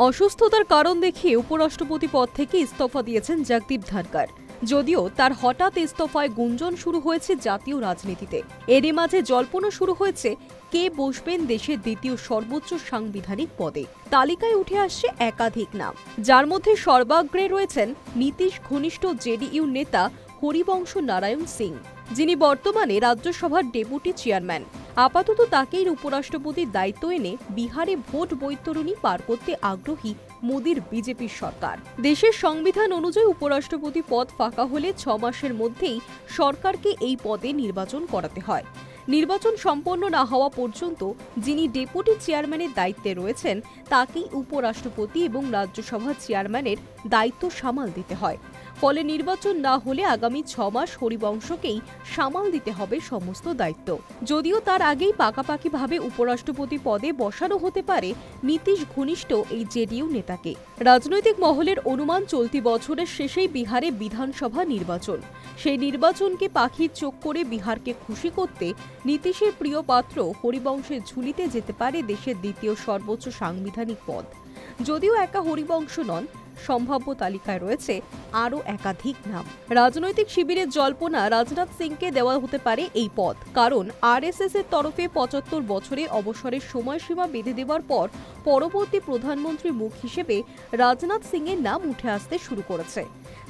অসুস্থতার কারণ দেখিয়ে উপরাষ্ট্রপতি পদ থেকে ইস্তফা দিয়েছেন জগদীপ ধনখড়। যদিও তার হঠাৎ ইস্তফায় গুঞ্জন শুরু হয়েছে জাতীয় রাজনীতিতে। এরই মাঝে জল্পনা শুরু হয়েছে কে বসবেন দেশের দ্বিতীয় সর্বোচ্চ সাংবিধানিক পদে। তালিকায় উঠে আসছে একাধিক নাম, যার মধ্যে সর্বাগ্রে রয়েছেন নীতিশ ঘনিষ্ঠ জেডিইউ নেতা হরিবংশ নারায়ণ সিং, যিনি বর্তমানে রাজ্যসভার ডেপুটি চেয়ারম্যান। আপাতত তাকেই উপরাষ্ট্রপতির দায়িত্ব এনে বিহারে ভোট বৈতরণী পার করতে আগ্রহী মোদির বিজেপির সরকার। দেশের সংবিধান অনুযায়ী উপরাষ্ট্রপতি পদ ফাঁকা হলে 6 মাসের মধ্যেই সরকারকে এই পদে নির্বাচন করাতে হয়। নির্বাচন সম্পন্ন না হওয়া পর্যন্ত যিনি ডেপুটি চেয়ারম্যানের দায়িত্বে রয়েছেন তাকেই উপরাষ্ট্রপতি এবং রাজ্যসভা চেয়ারম্যানের দায়িত্ব সামাল দিতে হয়। ফলে নির্বাচন না হলে আগামী 6 মাস হরিবংশকেই সামাল দিতে হবে সমস্ত দায়িত্ব। যদিও তার আগেই পাকাপাকিভাবে উপরাষ্ট্রপতি পদে বসানো হতে পারে নীতিশ ঘনিষ্ঠ এই জেডিইউ নেতাকে। রাজনৈতিক মহলের অনুমান চলতি বছরের শেষেই বিহারে বিধানসভা নির্বাচন। সেই নির্বাচনকে পাখির চোখ করে বিহারকে খুশি করতে নীতিশের প্রিয় পাত্র হরিবংশের ঝুলিতে যেতে পারে দেশের দ্বিতীয় সর্বোচ্চ সাংবিধানিক পদ। যদিও একা হরিবংশ নন, সম্ভাব্য তালিকায় রয়েছে আরও একাধিক নাম। রাজনৈতিক শিবিরের জল্পনা রাজনাথ সিংকে দেওয়া হতে পারে এই পদ, কারণ আরএসএস এর তরফে 75 বছরে অবসরের সময়সীমা বেঁধে দেওয়ার পর পরবর্তী প্রধানমন্ত্রীর মুখ হিসেবে রাজনাথ সিং এর নাম উঠে আসতে শুরু করেছে।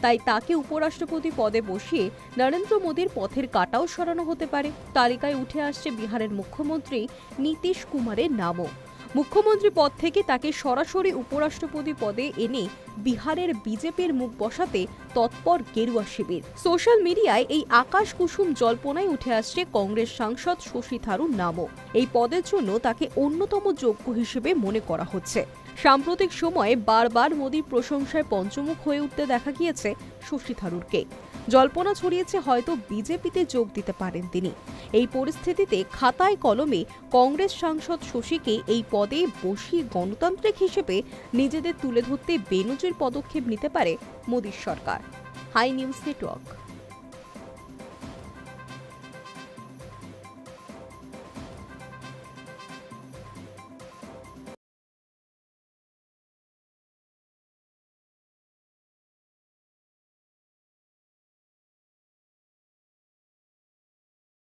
তাই তাকে উপরাষ্ট্রপতি পদে বসিয়ে নরেন্দ্র মোদীর পথের কাঁটাও সরানো হতে পারে। তালিকায় উঠে আসছে বিহারের মুখ্যমন্ত্রী নীতিশ কুমারের নামও। মুখ্যমন্ত্রী পদ থেকে তাকে সরাসরি উপরাষ্ট্রপতি পদে এনে বিহারের বিজেপির মুখ বসাতে তৎপর গেরুয়া শিবির। সোশ্যাল মিডিয়ায় এই আকাশ কুসুম জল্পনায় উঠে আসছে কংগ্রেস সাংসদ শশী থারুর নামও। এই পদের জন্য তাকে অন্যতম যোগ্য হিসেবে মনে করা হচ্ছে। সাম্প্রতিক সময়ে বারবার মোদীর প্রশংসায় পঞ্চমুখ হয়ে উঠতে দেখা গিয়েছে শশী থারুরকে। জল্পনা ছড়িয়েছে হয়তো বিজেপিতে যোগ দিতে পারেন তিনি। এই পরিস্থিতিতে খাতায় কলমে কংগ্রেস সাংসদ শশীকে এই পদে বসিয়ে গণতান্ত্রিক হিসেবে নিজেদের তুলে ধরতে বেনজির পদক্ষেপ নিতে পারে মোদীর সরকার। High news network.